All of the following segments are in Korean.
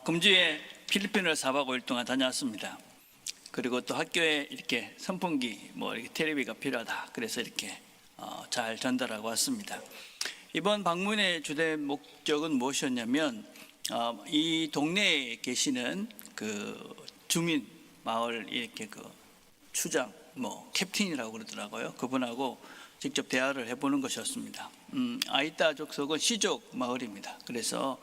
금주에 필리핀을 4박 5일 동안 다녀왔습니다. 그리고 또 학교에 이렇게 선풍기, 이렇게 테레비가 필요하다. 그래서 이렇게 잘 전달하고 왔습니다. 이번 방문의 주된 목적은 무엇이었냐면, 이 동네에 계시는 그 주민 마을 이렇게 그 추장, 캡틴이라고 그러더라고요. 그분하고 직접 대화를 해보는 것이었습니다. 아이따 족속은 시족 마을입니다. 그래서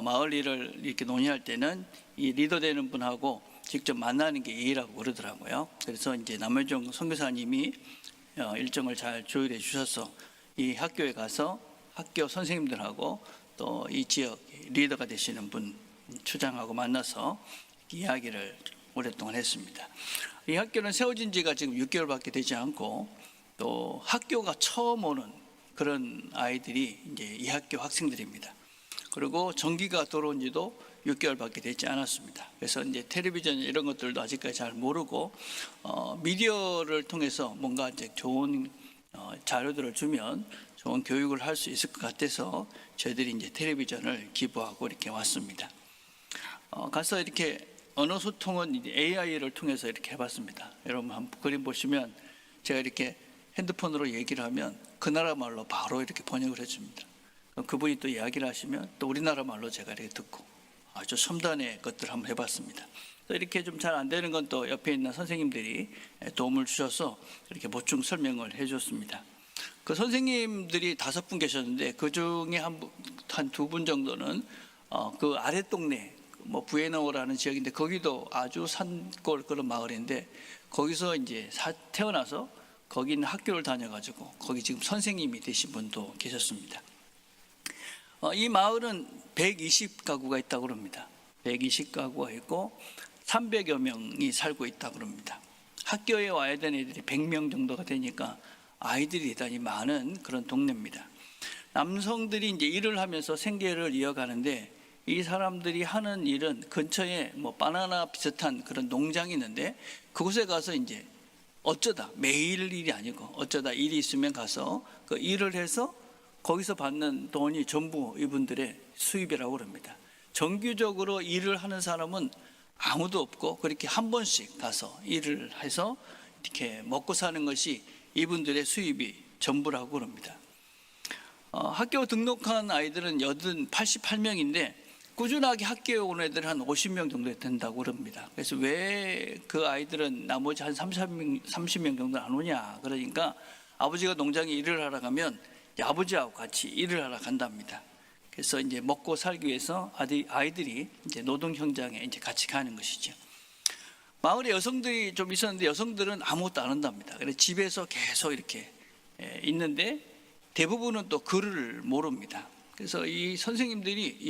마을 일을 이렇게 논의할 때는 이 리더 되는 분하고 직접 만나는 게 예의라고 그러더라고요. 그래서 이제 남효정 선교사님이 일정을 잘 조율해 주셔서 이 학교에 가서 학교 선생님들하고 또 이 지역 리더가 되시는 분 추장하고 만나서 이야기를 오랫동안 했습니다. 이 학교는 세워진 지가 지금 6개월밖에 되지 않고 또 학교가 처음 오는 그런 아이들이 이제 이 학교 학생들입니다. 그리고 전기가 들어온 지도 6개월밖에 되지 않았습니다. 그래서 이제 텔레비전 이런 것들도 아직까지 잘 모르고 미디어를 통해서 뭔가 이제 좋은 자료들을 주면 좋은 교육을 할 수 있을 것 같아서 저희들이 이제 텔레비전을 기부하고 이렇게 왔습니다. 가서 이렇게 언어 소통은 이제 AI를 통해서 이렇게 해봤습니다. 여러분 한번 그림 보시면 제가 이렇게 핸드폰으로 얘기를 하면 그 나라 말로 바로 이렇게 번역을 해줍니다. 그분이 또 이야기를 하시면 또 우리나라 말로 제가 이렇게 듣고 아주 첨단의 것들을 한번 해봤습니다. 또 이렇게 좀 잘 안 되는 건 또 옆에 있는 선생님들이 도움을 주셔서 이렇게 보충 설명을 해줬습니다. 그 선생님들이 5분 계셨는데 그 중에 한 2분 정도는 그 아래 동네 부에노라는 지역인데 거기도 아주 산골 그런 마을인데 거기서 이제 태어나서 거기 있는 학교를 다녀가지고 거기 지금 선생님이 되신 분도 계셨습니다. 이 마을은 120가구가 있다고 합니다. 120가구가 있고 300여 명이 살고 있다고 합니다. 학교에 와야 되는 애들이 100명 정도가 되니까 아이들이 대단히 많은 그런 동네입니다. 남성들이 이제 일을 하면서 생계를 이어가는데 이 사람들이 하는 일은 근처에 바나나 비슷한 그런 농장이 있는데 그곳에 가서 이제 어쩌다 매일 일이 아니고 어쩌다 일이 있으면 가서 그 일을 해서 거기서 받는 돈이 전부 이분들의 수입이라고 합니다. 정규적으로 일을 하는 사람은 아무도 없고 그렇게 한 번씩 가서 일을 해서 이렇게 먹고 사는 것이 이분들의 수입이 전부라고 합니다. 학교 등록한 아이들은 88명인데 꾸준하게 학교에 오는 애들은 한 50명 정도 된다고 합니다. 그래서 왜 그 아이들은 나머지 한 30명 정도 안 오냐 그러니까 아버지가 농장에 일을 하러 가면 아버지하고 같이 일을 하러 간답니다. 그래서 이제 먹고 살기 위해서 아이들이 이제 노동 현장에 이제 같이 가는 것이죠. 마을에 여성들이 좀 있었는데 여성들은 아무것도 안 한답니다. 그래서 집에서 계속 이렇게 있는데 대부분은 또 글을 모릅니다. 그래서 이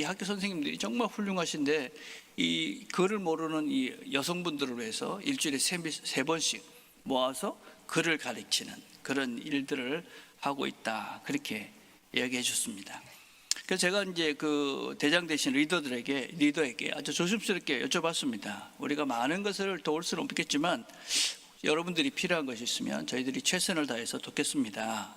학교 선생님들이 정말 훌륭하신데 이 글을 모르는 이 여성분들을 위해서 일주일에 3번씩 모아서 글을 가르치는 그런 일들을 하고 있다. 그렇게 이야기해 줬습니다. 그래서 제가 이제 그 대장 되신 리더에게 아주 조심스럽게 여쭤봤습니다. 우리가 많은 것을 도울 수는 없겠지만 여러분들이 필요한 것이 있으면 저희들이 최선을 다해서 돕겠습니다.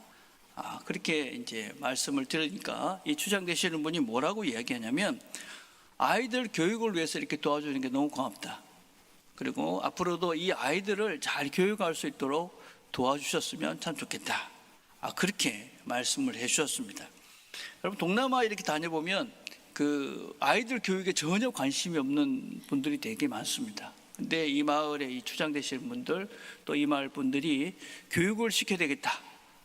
그렇게 이제 말씀을 들으니까 이 추장 되시는 분이 뭐라고 이야기하냐면 아이들 교육을 위해서 이렇게 도와주는 게 너무 고맙다. 그리고 앞으로도 이 아이들을 잘 교육할 수 있도록 도와주셨으면 참 좋겠다. 그렇게 말씀을 해 주셨습니다. 여러분 동남아 이렇게 다녀보면 그 아이들 교육에 전혀 관심이 없는 분들이 되게 많습니다. 근데 이 마을에 이 추장 되시는 분들 또 이 마을 분들이 교육을 시켜야 되겠다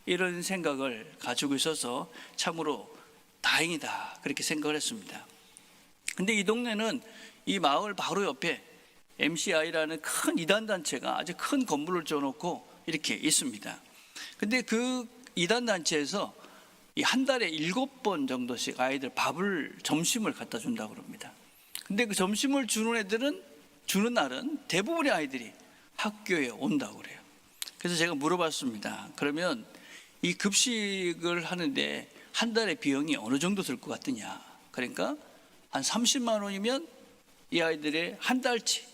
이런 생각을 가지고 있어서 참으로 다행이다 그렇게 생각을 했습니다. 근데 이 동네는 이 마을 바로 옆에 MCI라는 큰 이단 단체가 아주 큰 건물을 지어놓고 이렇게 있습니다. 근데 그 이단 단체에서 한 달에 7번 정도씩 아이들 점심을 갖다 준다고 합니다. 근데 그 점심을 주는 날은 대부분의 아이들이 학교에 온다고 그래요. 그래서 제가 물어봤습니다. 그러면 이 급식을 하는데 한 달에 비용이 어느 정도 들 것 같으냐. 그러니까 한 30만 원이면 이 아이들의 한 달치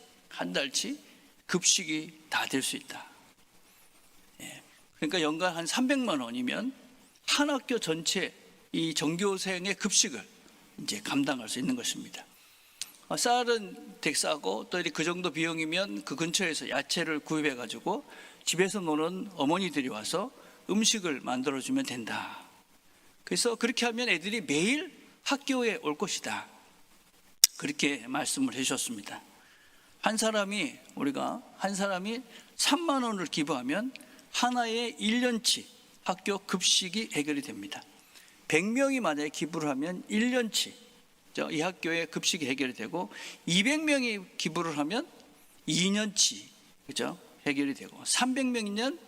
급식이 다 될 수 있다. 그러니까 연간 한 300만 원이면 한 학교 전체 이 전교생의 급식을 이제 감당할 수 있는 것입니다. 쌀은 되게 싸고 또 그 정도 비용이면 그 근처에서 야채를 구입해 가지고 집에서 노는 어머니들이 와서 음식을 만들어주면 된다. 그래서 그렇게 하면 애들이 매일 학교에 올 것이다. 그렇게 말씀을 해주셨습니다. 한 사람이 3만 원을 기부하면 하나의 1년치 학교 급식이 해결이 됩니다. 100명이 만약에 기부를 하면 1년치 이 학교의 급식이 해결이 되고, 200명이 기부를 하면 2년치 그죠? 해결이 되고, 300명이면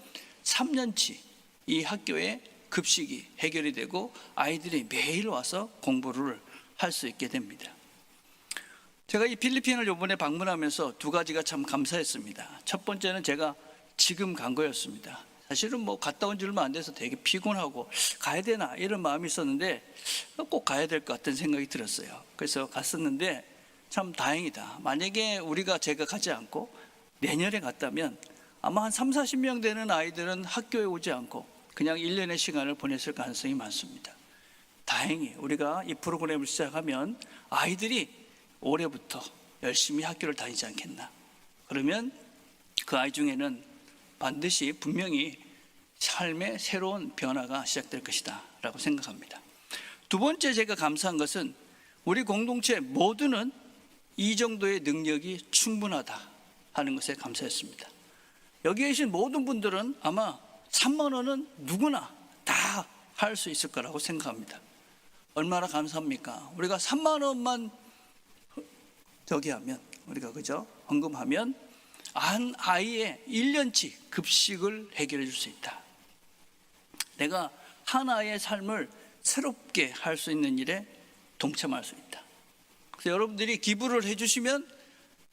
3년치 이 학교의 급식이 해결이 되고 아이들이 매일 와서 공부를 할 수 있게 됩니다. 제가 이 필리핀을 이번에 방문하면서 두 가지가 참 감사했습니다. 첫 번째는 제가 지금 간 거였습니다. 사실은 뭐 갔다 온 지 얼마 안 돼서 되게 피곤하고 가야 되나 이런 마음이 있었는데 꼭 가야 될 것 같은 생각이 들었어요. 그래서 갔었는데 참 다행이다. 만약에 제가 가지 않고 내년에 갔다면 아마 한 3, 40명 되는 아이들은 학교에 오지 않고 그냥 1년의 시간을 보냈을 가능성이 많습니다. 다행히 우리가 이 프로그램을 시작하면 아이들이 올해부터 열심히 학교를 다니지 않겠나. 그러면 그 아이 중에는 반드시 분명히 삶의 새로운 변화가 시작될 것이다 라고 생각합니다. 두 번째 제가 감사한 것은 우리 공동체 모두는 이 정도의 능력이 충분하다 하는 것에 감사했습니다. 여기 계신 모든 분들은 아마 3만 원은 누구나 다 할 수 있을 거라고 생각합니다. 얼마나 감사합니까? 우리가 3만 원만 우리가 그죠? 헌금하면 한 아이의 1년치 급식을 해결해 줄 수 있다. 내가 하나의 삶을 새롭게 할 수 있는 일에 동참할 수 있다. 그래서 여러분들이 기부를 해주시면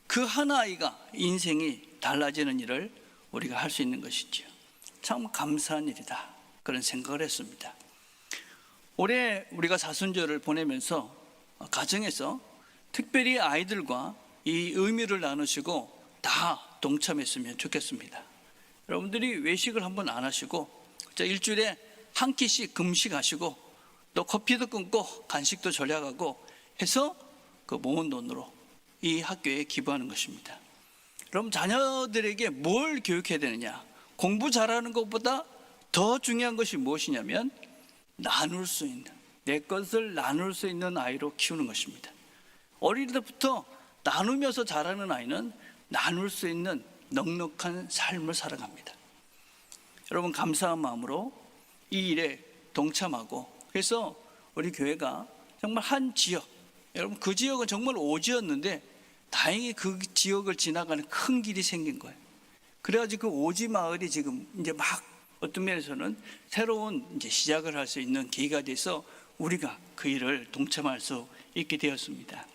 그 한 아이가 인생이 달라지는 일을 우리가 할 수 있는 것이죠. 참 감사한 일이다. 그런 생각을 했습니다. 올해 우리가 사순절을 보내면서 가정에서 특별히 아이들과 이 의미를 나누시고 다 동참했으면 좋겠습니다. 여러분들이 외식을 한번 안 하시고 일주일에 한 끼씩 금식하시고 또 커피도 끊고 간식도 절약하고 해서 그 모은 돈으로 이 학교에 기부하는 것입니다. 그럼 자녀들에게 뭘 교육해야 되느냐? 공부 잘하는 것보다 더 중요한 것이 무엇이냐면 나눌 수 있는, 내 것을 나눌 수 있는 아이로 키우는 것입니다. 어릴 때부터 나누면서 자라는 아이는 나눌 수 있는 넉넉한 삶을 살아갑니다. 여러분, 감사한 마음으로 이 일에 동참하고, 그래서 우리 교회가 정말 한 지역, 여러분 그 지역은 정말 오지였는데 다행히 그 지역을 지나가는 큰 길이 생긴 거예요. 그래가지고 그 오지 마을이 지금 이제 막 어떤 면에서는 새로운 이제 시작을 할 수 있는 계기가 돼서 우리가 그 일을 동참할 수 있게 되었습니다.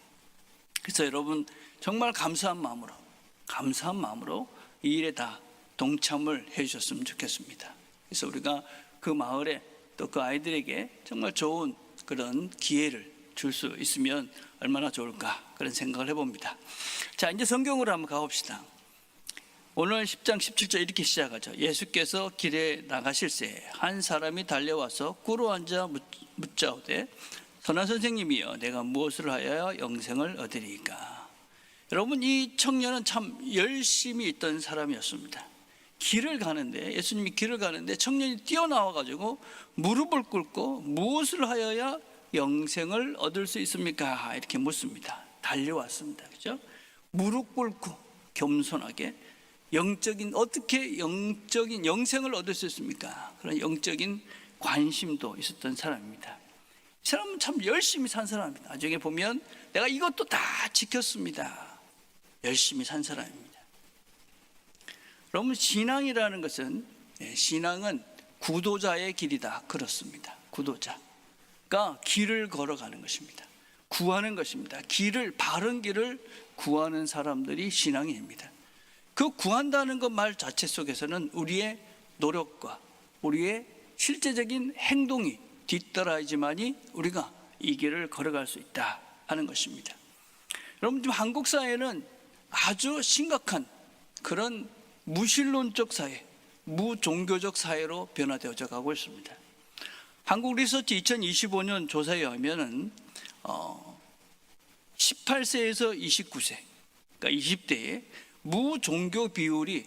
그래서 여러분 정말 감사한 마음으로 이 일에 다 동참을 해주셨으면 좋겠습니다. 그래서 우리가 그 마을에 또 그 아이들에게 정말 좋은 그런 기회를 줄 수 있으면 얼마나 좋을까 그런 생각을 해봅니다. 자, 이제 성경으로 한번 가봅시다. 오늘 10장 17절 이렇게 시작하죠. 예수께서 길에 나가실새 한 사람이 달려와서 꿇어 앉아 묻자오되 선한 선생님이여 내가 무엇을 하여야 영생을 얻으리이까. 여러분, 이 청년은 참 열심히 있던 사람이었습니다. 예수님이 길을 가는데 청년이 뛰어나와 가지고 무릎을 꿇고 무엇을 하여야 영생을 얻을 수 있습니까? 이렇게 묻습니다. 달려왔습니다. 그죠? 무릎 꿇고 겸손하게 어떻게 영적인 영생을 얻을 수 있습니까? 그런 영적인 관심도 있었던 사람입니다. 이 사람은 참 열심히 산 사람입니다. 나중에 보면 내가 이것도 다 지켰습니다. 열심히 산 사람입니다. 여러분, 신앙이라는 것은 신앙은 구도자의 길이다. 그렇습니다. 구도자가 길을 걸어가는 것입니다. 구하는 것입니다. 바른 길을 구하는 사람들이 신앙인입니다. 그 구한다는 것 말 자체 속에서는 우리의 노력과 우리의 실제적인 행동이 뒤따라야지만이 우리가 이 길을 걸어갈 수 있다 하는 것입니다. 여러분, 지금 한국 사회는 아주 심각한 그런 무신론적 사회, 무종교적 사회로 변화되어져 가고 있습니다. 한국 리서치 2025년 조사에 의하면 18세에서 29세, 그러니까 20대에 무종교 비율이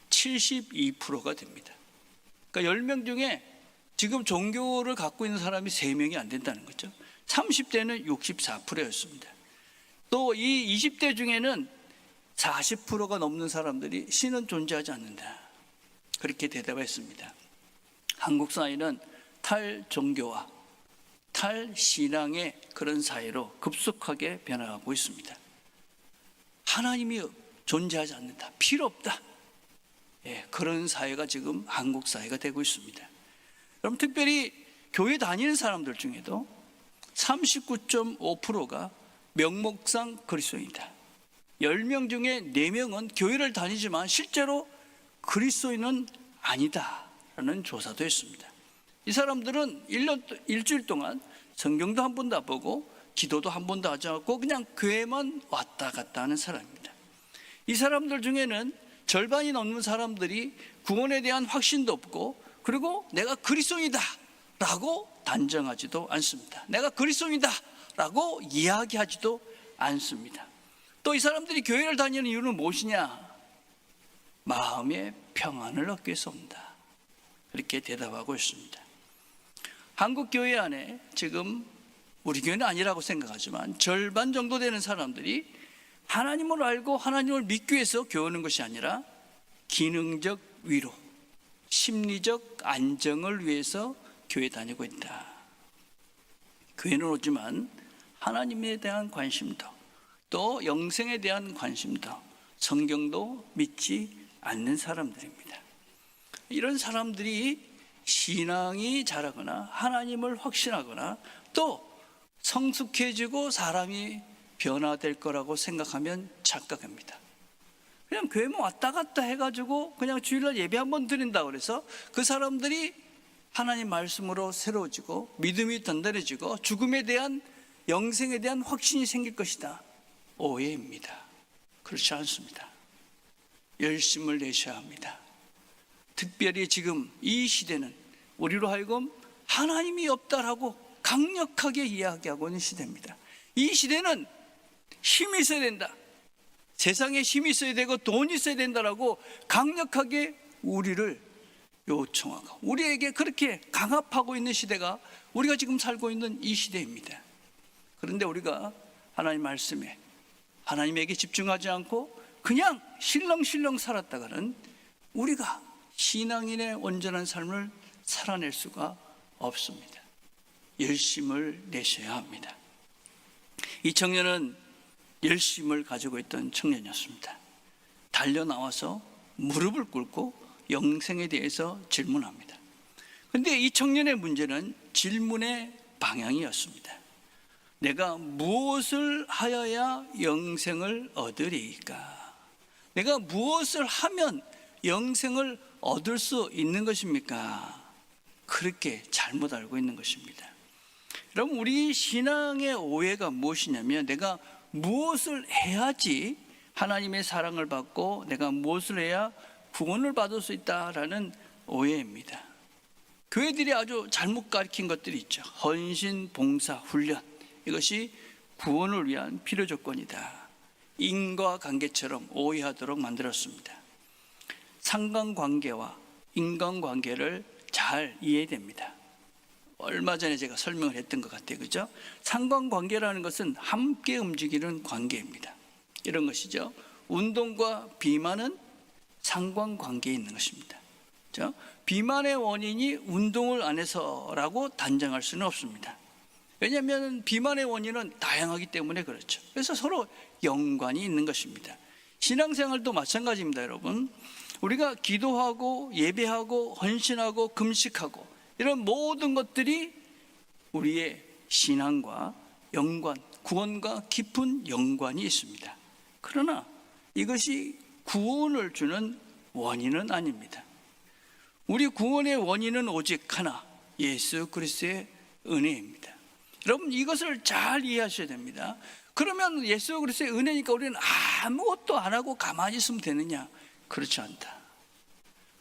72%가 됩니다. 그러니까 10명 중에 지금 종교를 갖고 있는 사람이 3명이 안 된다는 거죠. 30대는 64%였습니다. 또 이 20대 중에는 40%가 넘는 사람들이 신은 존재하지 않는다, 그렇게 대답했습니다. 한국 사회는 탈종교와 탈신앙의 그런 사회로 급속하게 변화하고 있습니다. 하나님이 존재하지 않는다, 필요 없다, 그런 사회가 지금 한국 사회가 되고 있습니다. 여러분, 특별히 교회 다니는 사람들 중에도 39.5%가 명목상 그리스도인이다. 10명 중에 4명은 교회를 다니지만 실제로 그리스도인은 아니다라는 조사도 했습니다. 이 사람들은 일주일 동안 성경도 한 번도 안 보고 기도도 한 번도 하지 않고 그냥 교회만 왔다 갔다 하는 사람입니다. 이 사람들 중에는 절반이 넘는 사람들이 구원에 대한 확신도 없고, 그리고 내가 그리스도인이다 라고 단정하지도 않습니다. 내가 그리스도인이다 라고 이야기하지도 않습니다. 또 이 사람들이 교회를 다니는 이유는 무엇이냐? 마음의 평안을 얻기 위해서입니다, 그렇게 대답하고 있습니다. 한국 교회 안에 지금, 우리 교회는 아니라고 생각하지만 절반 정도 되는 사람들이 하나님을 알고 하나님을 믿기 위해서 교회 오는 것이 아니라 기능적 위로, 심리적 안정을 위해서 교회 다니고 있다. 교회는 오지만 하나님에 대한 관심도, 또 영생에 대한 관심도, 성경도 믿지 않는 사람들입니다. 이런 사람들이 신앙이 자라거나 하나님을 확신하거나 또 성숙해지고 사람이 변화될 거라고 생각하면 착각합니다. 그냥 교회만 왔다 갔다 해가지고 그냥 주일날 예배 한번 드린다고 그래서 그 사람들이 하나님 말씀으로 새로워지고 믿음이 단단해지고 죽음에 대한, 영생에 대한 확신이 생길 것이다, 오해입니다. 그렇지 않습니다. 열심을 내셔야 합니다. 특별히 지금 이 시대는 우리로 하여금 하나님이 없다라고 강력하게 이야기하고 있는 시대입니다. 이 시대는 힘이 있어야 된다, 세상에 힘이 있어야 되고 돈이 있어야 된다라고 강력하게 우리를 요청하고 우리에게 그렇게 강압하고 있는 시대가 우리가 지금 살고 있는 이 시대입니다. 그런데 우리가 하나님 말씀에, 하나님에게 집중하지 않고 그냥 실렁실렁 살았다가는 우리가 신앙인의 온전한 삶을 살아낼 수가 없습니다. 열심을 내셔야 합니다. 이 청년은 열심을 가지고 있던 청년이었습니다. 달려나와서 무릎을 꿇고 영생에 대해서 질문합니다. 그런데 이 청년의 문제는 질문의 방향이었습니다. 내가 무엇을 하여야 영생을 얻으리까? 내가 무엇을 하면 영생을 얻을 수 있는 것입니까? 그렇게 잘못 알고 있는 것입니다. 여러분, 우리 신앙의 오해가 무엇이냐면, 내가 무엇을 해야지 하나님의 사랑을 받고 내가 무엇을 해야 구원을 받을 수 있다라는 오해입니다. 교회들이 아주 잘못 가르친 것들이 있죠. 헌신, 봉사, 훈련, 이것이 구원을 위한 필요 조건이다. 인과관계처럼 오해하도록 만들었습니다. 상관관계와 인간관계를 잘 이해해야 됩니다. 얼마 전에 제가 설명을 했던 것 같아요, 그죠? 상관관계라는 것은 함께 움직이는 관계입니다. 이런 것이죠. 운동과 비만은 상관관계에 있는 것입니다. 그죠? 비만의 원인이 운동을 안 해서라고 단정할 수는 없습니다. 왜냐하면 비만의 원인은 다양하기 때문에 그렇죠. 그래서 서로 연관이 있는 것입니다. 신앙생활도 마찬가지입니다, 여러분. 우리가 기도하고 예배하고 헌신하고 금식하고 이런 모든 것들이 우리의 신앙과 연관, 구원과 깊은 연관이 있습니다. 그러나 이것이 구원을 주는 원인은 아닙니다. 우리 구원의 원인은 오직 하나, 예수 그리스도의 은혜입니다. 여러분, 이것을 잘 이해하셔야 됩니다. 그러면 예수 그리스도의 은혜니까 우리는 아무것도 안 하고 가만히 있으면 되느냐? 그렇지 않다.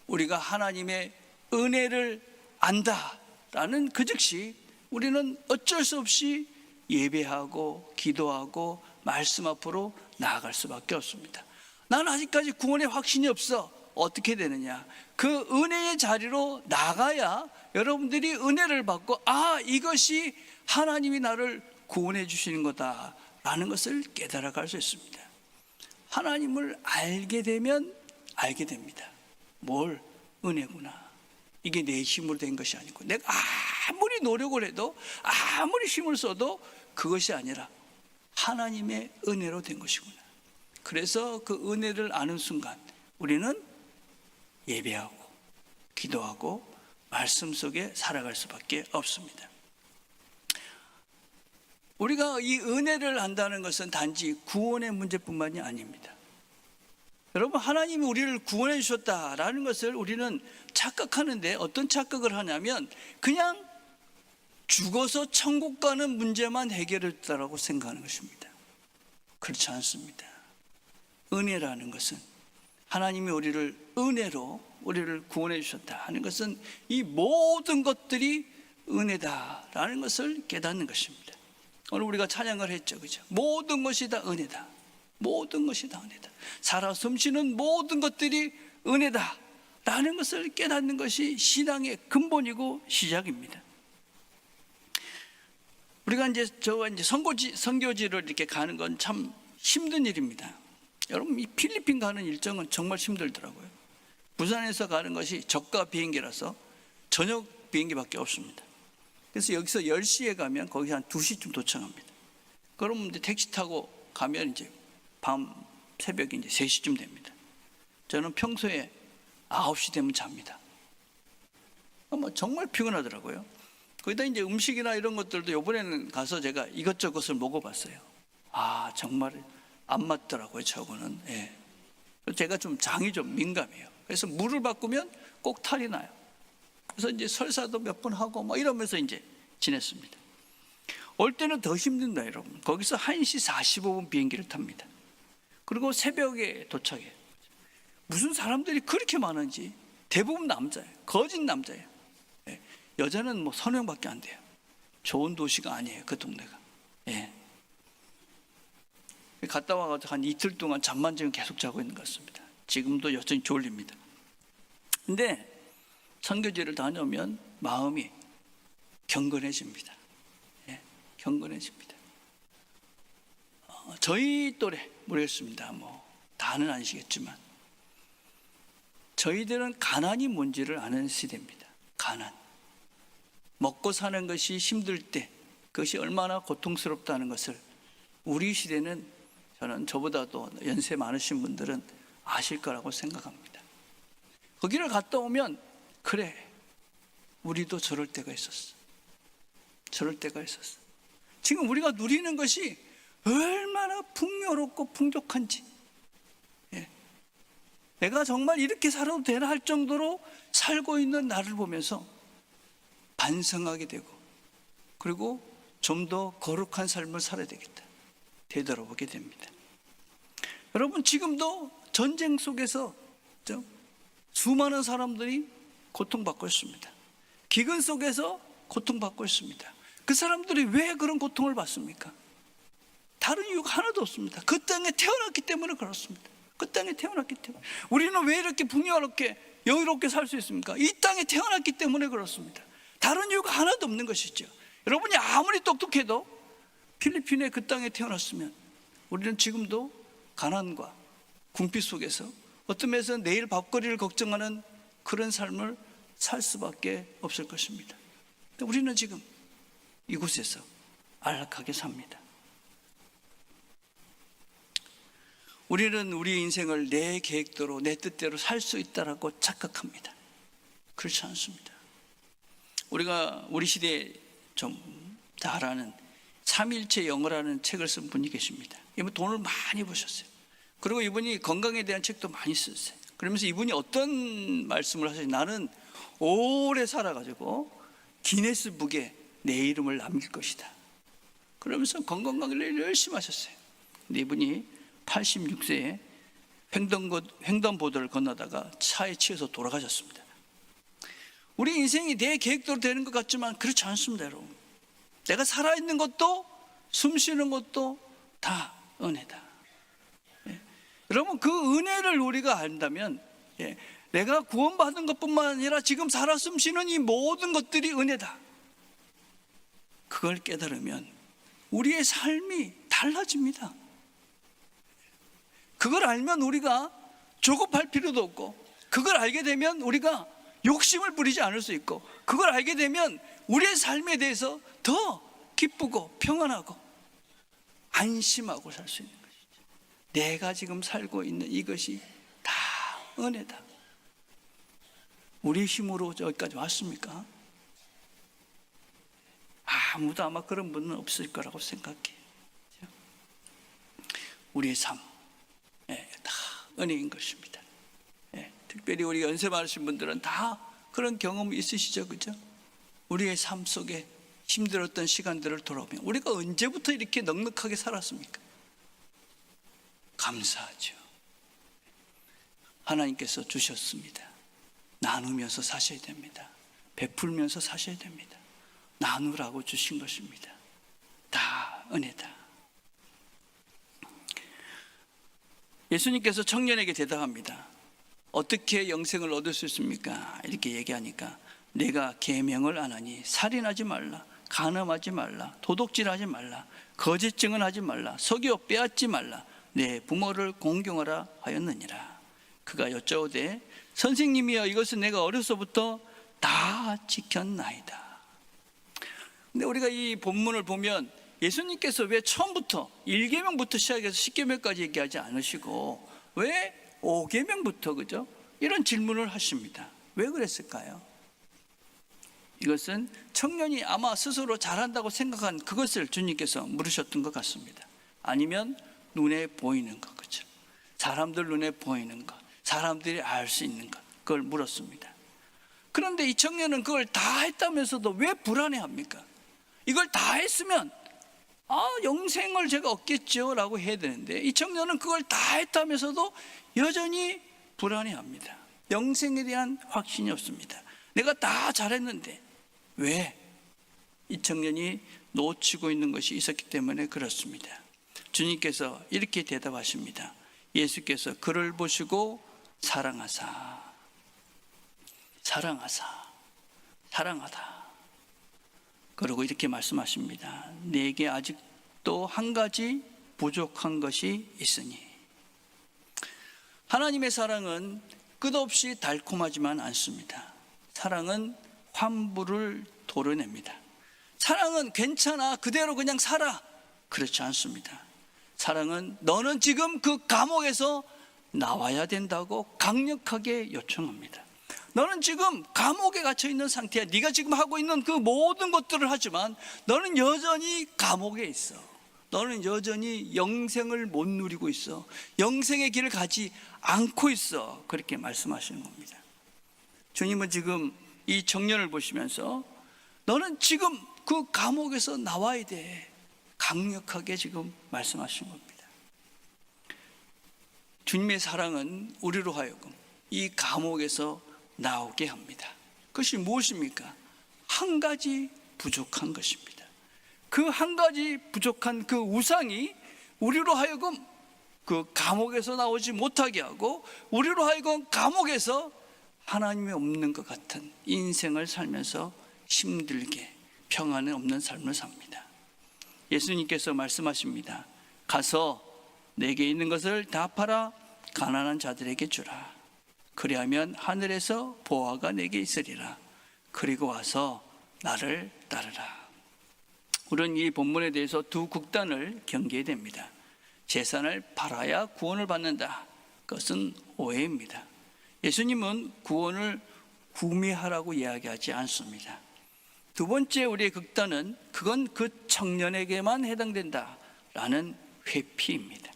우리가 하나님의 은혜를 안다라는 그 즉시 우리는 어쩔 수 없이 예배하고 기도하고 말씀 앞으로 나아갈 수밖에 없습니다. 나는 아직까지 구원의 확신이 없어. 어떻게 되느냐? 그 은혜의 자리로 나가야 여러분들이 은혜를 받고 이것이 하나님이 나를 구원해 주시는 거다라는 것을 깨달아 갈 수 있습니다. 하나님을 알게 되면 알게 됩니다. 뭘? 은혜구나. 이게 내 힘으로 된 것이 아니고 내가 아무리 노력을 해도 아무리 힘을 써도 그것이 아니라 하나님의 은혜로 된 것이구나. 그래서 그 은혜를 아는 순간 우리는 예배하고 기도하고 말씀 속에 살아갈 수밖에 없습니다. 우리가 이 은혜를 안다는 것은 단지 구원의 문제뿐만이 아닙니다. 여러분, 하나님이 우리를 구원해 주셨다라는 것을 우리는 착각하는데, 어떤 착각을 하냐면 그냥 죽어서 천국 가는 문제만 해결했다라고 생각하는 것입니다. 그렇지 않습니다. 은혜라는 것은, 하나님이 우리를 은혜로 우리를 구원해 주셨다 하는 것은 이 모든 것들이 은혜다라는 것을 깨닫는 것입니다. 오늘 우리가 찬양을 했죠, 그죠? 모든 것이 다 은혜다. 모든 것이 다 은혜다. 살아 숨쉬는 모든 것들이 은혜다 라는 것을 깨닫는 것이 신앙의 근본이고 시작입니다. 우리가 저와 선교지를 이렇게 가는 건 참 힘든 일입니다. 여러분, 이 필리핀 가는 일정은 정말 힘들더라고요. 부산에서 가는 것이 저가 비행기라서 저녁 비행기밖에 없습니다. 그래서 여기서 10시에 가면 거기 한 2시쯤 도착합니다. 그럼 이제 택시 타고 가면 이제 새벽에 이제 3시쯤 됩니다. 저는 평소에 9시 되면 잡니다. 정말 피곤하더라고요. 거기다 이제 음식이나 이런 것들도 이번에는 가서 제가 이것저것을 먹어봤어요. 정말 안 맞더라고요, 저거는. 예. 제가 좀 장이 좀 민감해요. 그래서 물을 바꾸면 꼭 탈이 나요. 그래서 이제 설사도 몇 번 하고 이러면서 이제 지냈습니다. 올 때는 더 힘든다, 여러분. 거기서 1시 45분 비행기를 탑니다. 그리고 새벽에 도착해요. 무슨 사람들이 그렇게 많은지. 대부분 남자예요. 거진 남자예요. 예. 여자는 3명밖에 안 돼요. 좋은 도시가 아니에요, 그 동네가. 예. 갔다 와가지고 한 이틀 동안 잠만 지금 계속 자고 있는 것 같습니다. 지금도 여전히 졸립니다. 근데 선교지를 다녀오면 마음이 경건해집니다. 예, 경건해집니다. 저희 또래 모르겠습니다. 다는 아니시겠지만 저희들은 가난이 뭔지를 아는 시대입니다. 가난. 먹고 사는 것이 힘들 때 그것이 얼마나 고통스럽다는 것을 우리 시대는, 저는 저보다도 연세 많으신 분들은 아실 거라고 생각합니다. 거기를 갔다 오면 그래, 우리도 저럴 때가 있었어. 저럴 때가 있었어. 지금 우리가 누리는 것이 얼마나 풍요롭고 풍족한지, 예. 내가 정말 이렇게 살아도 되나 할 정도로 살고 있는 나를 보면서 반성하게 되고, 그리고 좀 더 거룩한 삶을 살아야 되겠다 되돌아보게 됩니다. 여러분, 지금도 전쟁 속에서 수많은 사람들이 고통받고 있습니다. 기근 속에서 고통받고 있습니다. 그 사람들이 왜 그런 고통을 받습니까? 다른 이유가 하나도 없습니다. 그 땅에 태어났기 때문에 그렇습니다. 그 땅에 태어났기 때문에. 우리는 왜 이렇게 풍요롭게 여유롭게 살 수 있습니까? 이 땅에 태어났기 때문에 그렇습니다. 다른 이유가 하나도 없는 것이죠. 여러분이 아무리 똑똑해도 필리핀의 그 땅에 태어났으면 우리는 지금도 가난과 궁핍 속에서 어떤 면에서 내일 밥거리를 걱정하는 그런 삶을 살 수밖에 없을 것입니다. 우리는 지금 이곳에서 안락하게 삽니다. 우리는 우리 인생을 내 계획대로 내 뜻대로 살 수 있다라고 착각합니다. 그렇지 않습니다. 우리가 우리 시대에 좀 잘 아는 삼일체 영어라는 책을 쓴 분이 계십니다. 이분 돈을 많이 버셨어요. 그리고 이분이 건강에 대한 책도 많이 썼어요. 그러면서 이분이 어떤 말씀을 하셨어요? 나는 오래 살아가지고 기네스북에 내 이름을 남길 것이다. 그러면서 건강관리를 열심히 하셨어요. 근데 이분이 86세에 횡단보도를 건너다가 차에 치여서 돌아가셨습니다. 우리 인생이 내 계획대로 되는 것 같지만 그렇지 않습니다, 여러분. 내가 살아있는 것도 숨 쉬는 것도 다 은혜다. 여러분, 그 은혜를 우리가 안다면, 내가 구원받은 것뿐만 아니라 지금 살아 숨 쉬는 이 모든 것들이 은혜다, 그걸 깨달으면 우리의 삶이 달라집니다. 그걸 알면 우리가 조급할 필요도 없고, 그걸 알게 되면 우리가 욕심을 부리지 않을 수 있고, 그걸 알게 되면 우리의 삶에 대해서 더 기쁘고 평안하고 안심하고 살 수 있는 것이죠. 내가 지금 살고 있는 이것이 다 은혜다. 우리 힘으로 여기까지 왔습니까? 아무도 아마 그런 분은 없을 거라고 생각해요. 우리의 삶, 다 은혜인 것입니다. 특별히 우리 연세 많으신 분들은 다 그런 경험이 있으시죠, 그죠? 우리의 삶 속에 힘들었던 시간들을 돌아보면 우리가 언제부터 이렇게 넉넉하게 살았습니까? 감사하죠. 하나님께서 주셨습니다. 나누면서 사셔야 됩니다. 베풀면서 사셔야 됩니다. 나누라고 주신 것입니다. 다 은혜다. 예수님께서 청년에게 대답합니다. 어떻게 영생을 얻을 수 있습니까? 이렇게 얘기하니까, 내가 계명을 안 하니 살인하지 말라, 간음하지 말라, 도둑질하지 말라, 거짓 증언하지 말라, 속여 빼앗지 말라, 내 부모를 공경하라 하였느니라. 그가 여짜오되, 선생님이여, 이것은 내가 어려서부터 다 지켰나이다. 근데 우리가 이 본문을 보면 예수님께서 왜 처음부터 1계명부터 시작해서 10계명까지 얘기하지 않으시고 왜 5계명부터, 그죠? 이런 질문을 하십니다. 왜 그랬을까요? 이것은 청년이 아마 스스로 잘한다고 생각한 그것을 주님께서 물으셨던 것 같습니다. 아니면 눈에 보이는 것, 그죠? 사람들 눈에 보이는 것, 사람들이 알 수 있는 것, 그걸 물었습니다. 그런데 이 청년은 그걸 다 했다면서도 왜 불안해합니까? 이걸 다 했으면 영생을 제가 얻겠죠 라고 해야 되는데, 이 청년은 그걸 다 했다면서도 여전히 불안해합니다. 영생에 대한 확신이 없습니다. 내가 다 잘했는데 왜? 이 청년이 놓치고 있는 것이 있었기 때문에 그렇습니다. 주님께서 이렇게 대답하십니다. 예수께서 그를 보시고 사랑하사, 사랑하다, 그리고 이렇게 말씀하십니다. 내게 아직도 한 가지 부족한 것이 있으니. 하나님의 사랑은 끝없이 달콤하지만 않습니다. 사랑은 환부를 도려냅니다. 사랑은 괜찮아, 그대로 그냥 살아, 그렇지 않습니다. 사랑은 너는 지금 그 감옥에서 나와야 된다고 강력하게 요청합니다. 너는 지금 감옥에 갇혀 있는 상태야. 네가 지금 하고 있는 그 모든 것들을 하지만 너는 여전히 감옥에 있어. 너는 여전히 영생을 못 누리고 있어. 영생의 길을 가지 않고 있어. 그렇게 말씀하시는 겁니다. 주님은 지금 이 청년을 보시면서 너는 지금 그 감옥에서 나와야 돼, 강력하게 지금 말씀하시는 겁니다. 주님의 사랑은 우리로 하여금 이 감옥에서 나오게 합니다. 그것이 무엇입니까? 한 가지 부족한 것입니다. 그 한 가지 부족한 그 우상이 우리로 하여금 그 감옥에서 나오지 못하게 하고, 우리로 하여금 감옥에서 하나님이 없는 것 같은 인생을 살면서 힘들게 평안이 없는 삶을 삽니다. 예수님께서 말씀하십니다. 가서 내게 있는 것을 다 팔아 가난한 자들에게 주라. 그리하면 하늘에서 보화가 내게 있으리라. 그리고 와서 나를 따르라. 우리는 이 본문에 대해서 두 극단을 경계해야 됩니다. 재산을 팔아야 구원을 받는다, 그것은 오해입니다. 예수님은 구원을 구매하라고 이야기하지 않습니다. 두 번째 우리의 극단은 그건 그 청년에게만 해당된다라는 회피입니다.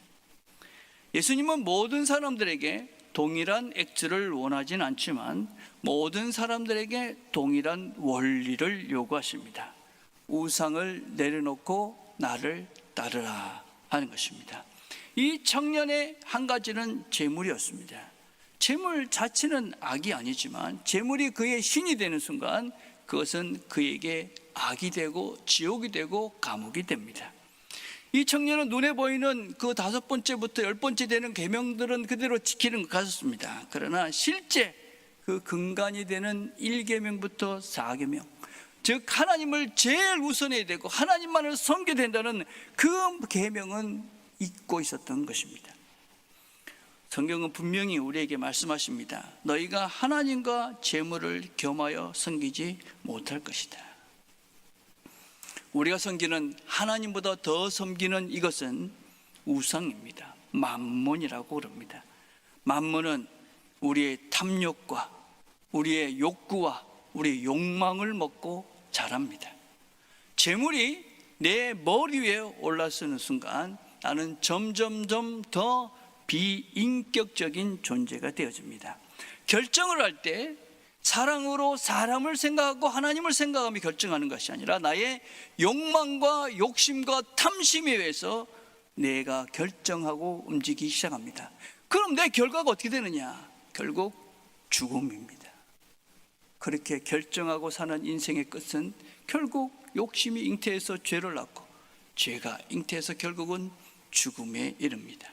예수님은 모든 사람들에게 동일한 액수를 원하진 않지만 모든 사람들에게 동일한 원리를 요구하십니다. 우상을 내려놓고 나를 따르라 하는 것입니다. 이 청년의 한 가지는 재물이었습니다. 재물 자체는 악이 아니지만 재물이 그의 신이 되는 순간 그것은 그에게 악이 되고 지옥이 되고 감옥이 됩니다. 이 청년은 눈에 보이는 그 5번째부터 10번째 되는 계명들은 그대로 지키는 것 같았습니다. 그러나 실제 그 근간이 되는 1계명부터 4계명, 즉 하나님을 제일 우선해야 되고 하나님만을 섬겨야 된다는 그 계명은 잊고 있었던 것입니다. 성경은 분명히 우리에게 말씀하십니다. 너희가 하나님과 재물을 겸하여 섬기지 못할 것이다. 우리가 섬기는 하나님보다 더 섬기는 이것은 우상입니다. 만몬이라고 그럽니다. 만몬은 우리의 탐욕과 우리의 욕구와 우리의 욕망을 먹고 자랍니다. 재물이 내 머리 위에 올라서는 순간 나는 점점점 더 비인격적인 존재가 되어집니다. 결정을 할 때 사랑으로 사람을 생각하고 하나님을 생각하며 결정하는 것이 아니라 나의 욕망과 욕심과 탐심에 의해서 내가 결정하고 움직이기 시작합니다. 그럼 내 결과가 어떻게 되느냐? 결국 죽음입니다. 그렇게 결정하고 사는 인생의 끝은 결국 욕심이 잉태해서 죄를 낳고 죄가 잉태해서 결국은 죽음에 이릅니다.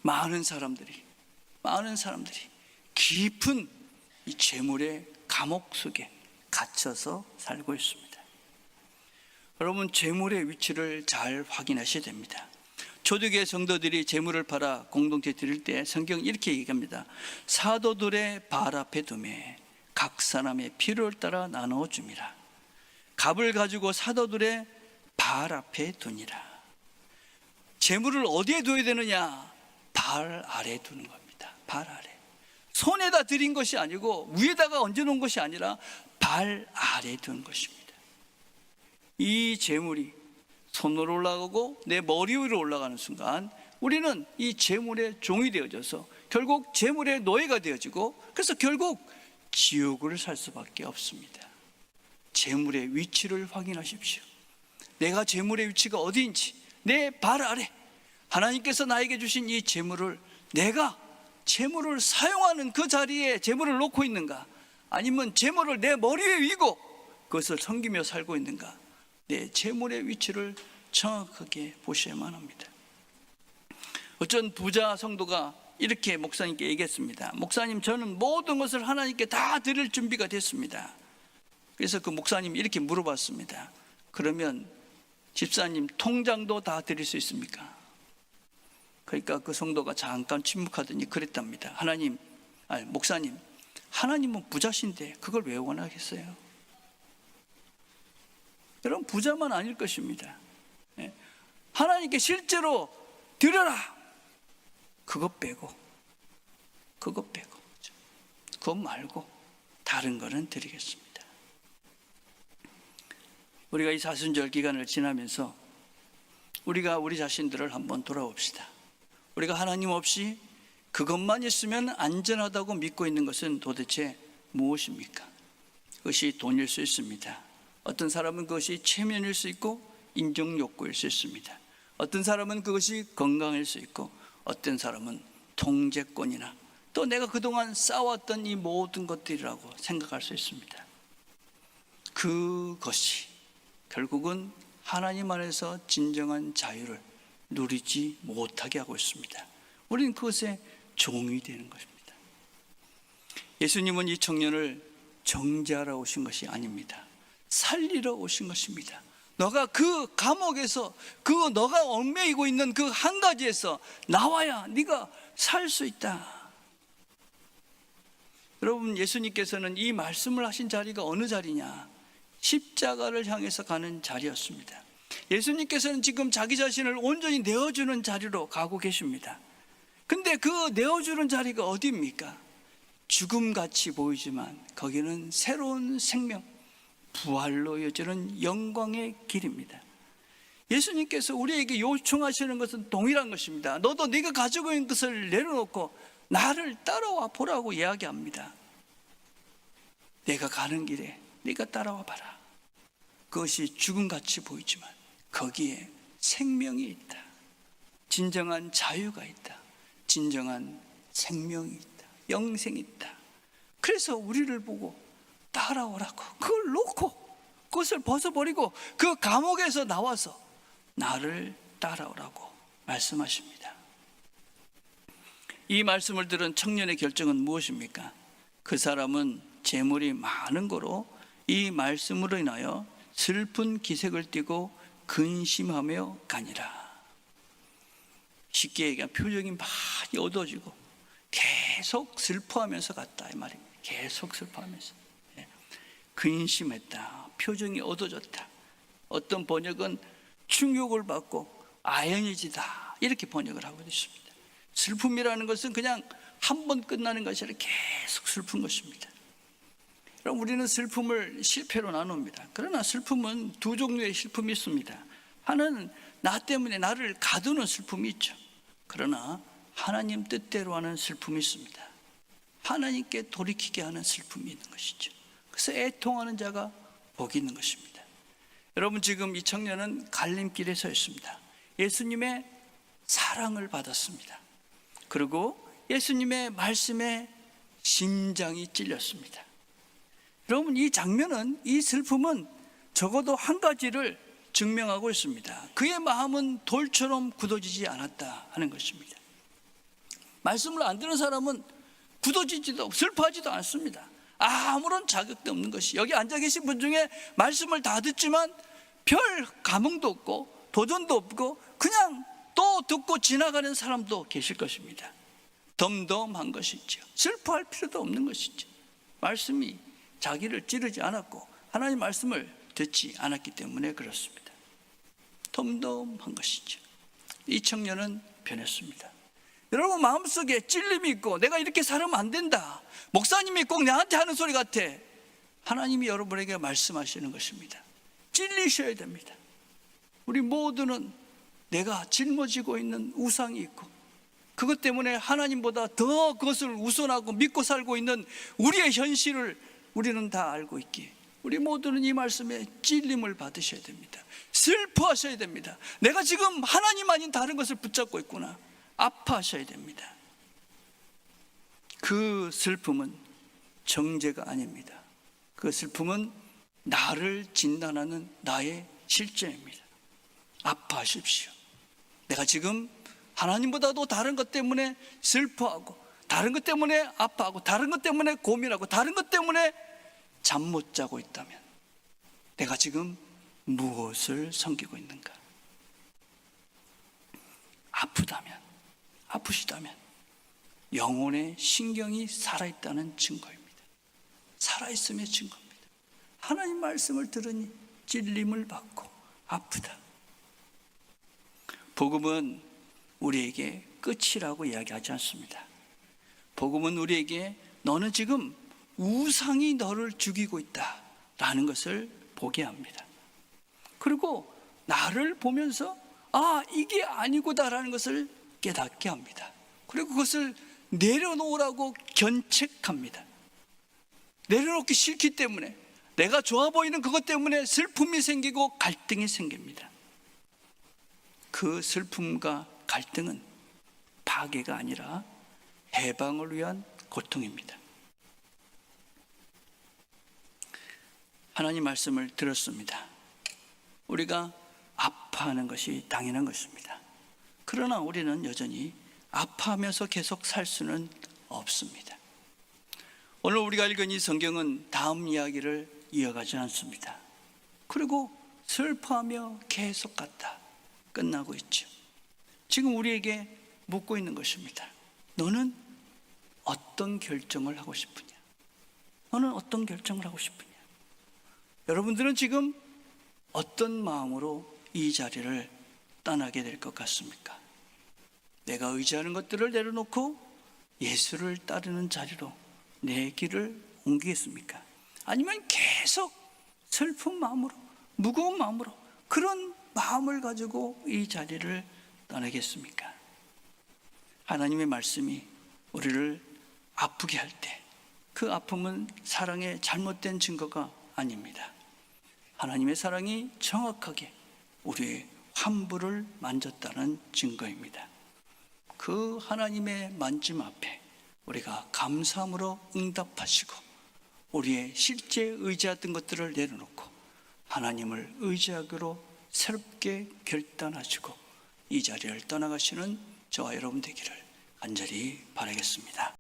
많은 사람들이 깊은 이 재물의 감옥 속에 갇혀서 살고 있습니다. 여러분, 재물의 위치를 잘 확인하셔야 됩니다. 초대교회 성도들이 재물을 팔아 공동체 드릴 때 성경은 이렇게 얘기합니다. 사도들의 발 앞에 두매 각 사람의 필요를 따라 나누어 줍니다. 갑을 가지고 사도들의 발 앞에 두니라. 재물을 어디에 둬야 되느냐? 발 아래 두는 겁니다. 발 아래. 손에다 드린 것이 아니고 위에다가 얹어놓은 것이 아니라 발 아래 두는 것입니다. 이 재물이 손으로 올라가고 내 머리 위로 올라가는 순간 우리는 이 재물의 종이 되어져서 결국 재물의 노예가 되어지고 그래서 결국 지옥을 살 수밖에 없습니다. 재물의 위치를 확인하십시오. 내가 재물의 위치가 어디인지, 내 발 아래 하나님께서 나에게 주신 이 재물을 내가 재물을 사용하는 그 자리에 재물을 놓고 있는가, 아니면 재물을 내 머리 위에 위고 그것을 섬기며 살고 있는가, 내 재물의 위치를 정확하게 보셔야만 합니다. 어떤 부자 성도가 이렇게 목사님께 얘기했습니다. 목사님, 저는 모든 것을 하나님께 다 드릴 준비가 됐습니다. 그래서 그 목사님이 이렇게 물어봤습니다. 그러면 집사님 통장도 다 드릴 수 있습니까? 그러니까 그 성도가 잠깐 침묵하더니 그랬답니다. 목사님, 하나님은 부자신데 그걸 왜 원하겠어요? 여러분, 부자만 아닐 것입니다. 하나님께 실제로 드려라, 그것 빼고 그것 말고 다른 거는 드리겠습니다. 우리가 이 사순절 기간을 지나면서 우리가 우리 자신들을 한번 돌아봅시다. 우리가 하나님 없이 그것만 있으면 안전하다고 믿고 있는 것은 도대체 무엇입니까? 그것이 돈일 수 있습니다. 어떤 사람은 그것이 체면일 수 있고 인정욕구일 수 있습니다. 어떤 사람은 그것이 건강일 수 있고 어떤 사람은 통제권이나 또 내가 그동안 쌓아왔던 이 모든 것들이라고 생각할 수 있습니다. 그것이 결국은 하나님 안에서 진정한 자유를 누리지 못하게 하고 있습니다. 우리는 그것에 종이 되는 것입니다. 예수님은 이 청년을 정죄하러 오신 것이 아닙니다. 살리러 오신 것입니다. 너가 그 감옥에서 너가 얽매이고 있는 그 한 가지에서 나와야 네가 살 수 있다. 여러분, 예수님께서는 이 말씀을 하신 자리가 어느 자리냐? 십자가를 향해서 가는 자리였습니다. 예수님께서는 지금 자기 자신을 온전히 내어주는 자리로 가고 계십니다. 근데 그 내어주는 자리가 어디입니까? 죽음같이 보이지만 거기는 새로운 생명, 부활로 이어지는 영광의 길입니다. 예수님께서 우리에게 요청하시는 것은 동일한 것입니다. 너도 네가 가지고 있는 것을 내려놓고 나를 따라와 보라고 이야기합니다. 내가 가는 길에 네가 따라와 봐라. 그것이 죽음같이 보이지만 거기에 생명이 있다. 진정한 자유가 있다. 진정한 생명이 있다. 영생이 있다. 그래서 우리를 보고 따라오라고, 그걸 놓고 그것을 벗어버리고 그 감옥에서 나와서 나를 따라오라고 말씀하십니다. 이 말씀을 들은 청년의 결정은 무엇입니까? 그 사람은 재물이 많은 거로 이 말씀으로 인하여 슬픈 기색을 띠고 근심하며 가니라. 쉽게 얘기하면 표정이 많이 어두워지고 계속 슬퍼하면서 갔다 이 말입니다. 계속 슬퍼하면서 근심했다. 표정이 어두워졌다. 어떤 번역은 충격을 받고 아연해지다 이렇게 번역을 하고 있습니다. 슬픔이라는 것은 그냥 한 번 끝나는 것이 아니라 계속 슬픈 것입니다. 그럼 우리는 슬픔을 실패로 나눕니다. 그러나 슬픔은 두 종류의 슬픔이 있습니다. 하나는 나 때문에 나를 가두는 슬픔이 있죠. 그러나 하나님 뜻대로 하는 슬픔이 있습니다. 하나님께 돌이키게 하는 슬픔이 있는 것이죠. 그래서 애통하는 자가 복이 있는 것입니다. 여러분, 지금 이 청년은 갈림길에 서 있습니다. 예수님의 사랑을 받았습니다. 그리고 예수님의 말씀에 심장이 찔렸습니다. 여러분, 이 장면은, 이 슬픔은 적어도 한 가지를 증명하고 있습니다. 그의 마음은 돌처럼 굳어지지 않았다 하는 것입니다. 말씀을 안 듣는 사람은 굳어지지도 슬퍼하지도 않습니다. 아무런 자격도 없는 것이, 여기 앉아 계신 분 중에 말씀을 다 듣지만 별 감흥도 없고 도전도 없고 그냥 또 듣고 지나가는 사람도 계실 것입니다. 덤덤한 것이죠. 슬퍼할 필요도 없는 것이죠. 말씀이 자기를 찌르지 않았고 하나님 말씀을 듣지 않았기 때문에 그렇습니다. 덤덤한 것이죠. 이 청년은 변했습니다. 여러분, 마음속에 찔림이 있고 내가 이렇게 살면 안 된다, 목사님이 꼭 나한테 하는 소리 같아, 하나님이 여러분에게 말씀하시는 것입니다. 찔리셔야 됩니다. 우리 모두는 내가 짊어지고 있는 우상이 있고 그것 때문에 하나님보다 더 그것을 우선하고 믿고 살고 있는 우리의 현실을 우리는 다 알고 있기에 우리 모두는 이 말씀에 찔림을 받으셔야 됩니다. 슬퍼하셔야 됩니다. 내가 지금 하나님 아닌 다른 것을 붙잡고 있구나, 아파하셔야 됩니다. 그 슬픔은 정죄가 아닙니다. 그 슬픔은 나를 진단하는 나의 실제입니다. 아파하십시오. 내가 지금 하나님보다도 다른 것 때문에 슬퍼하고, 다른 것 때문에 아파하고, 다른 것 때문에 고민하고, 다른 것 때문에 잠 못 자고 있다면 내가 지금 무엇을 섬기고 있는가? 아프시다면 영혼의 신경이 살아있다는 증거입니다. 살아있음의 증거입니다. 하나님 말씀을 들으니 찔림을 받고 아프다. 복음은 우리에게 끝이라고 이야기하지 않습니다. 복음은 우리에게 너는 지금 우상이 너를 죽이고 있다라는 것을 보게 합니다. 그리고 나를 보면서 이게 아니구나라는 것을 깨닫게 합니다. 그리고 그것을 내려놓으라고 견책합니다. 내려놓기 싫기 때문에, 내가 좋아 보이는 그것 때문에 슬픔이 생기고 갈등이 생깁니다. 그 슬픔과 갈등은 파괴가 아니라 해방을 위한 고통입니다. 하나님 말씀을 들었습니다. 우리가 아파하는 것이 당연한 것입니다. 그러나 우리는 여전히 아파하면서 계속 살 수는 없습니다. 오늘 우리가 읽은 이 성경은 다음 이야기를 이어가지 않습니다. 그리고 슬퍼하며 계속 갔다 끝나고 있죠. 지금 우리에게 묻고 있는 것입니다. 너는 어떤 결정을 하고 싶으냐? 너는 어떤 결정을 하고 싶으냐? 여러분들은 지금 어떤 마음으로 이 자리를 떠나게 될 것 같습니까? 내가 의지하는 것들을 내려놓고 예수를 따르는 자리로 내 길을 옮기겠습니까? 아니면 계속 슬픈 마음으로, 무거운 마음으로, 그런 마음을 가지고 이 자리를 떠나겠습니까? 하나님의 말씀이 우리를 아프게 할 때 그 아픔은 사랑의 잘못된 증거가 아닙니다. 하나님의 사랑이 정확하게 우리의 환부를 만졌다는 증거입니다. 그 하나님의 만짐 앞에 우리가 감사함으로 응답하시고 우리의 실제 의지했던 것들을 내려놓고 하나님을 의지하기로 새롭게 결단하시고 이 자리를 떠나가시는 저와 여러분 되기를 간절히 바라겠습니다.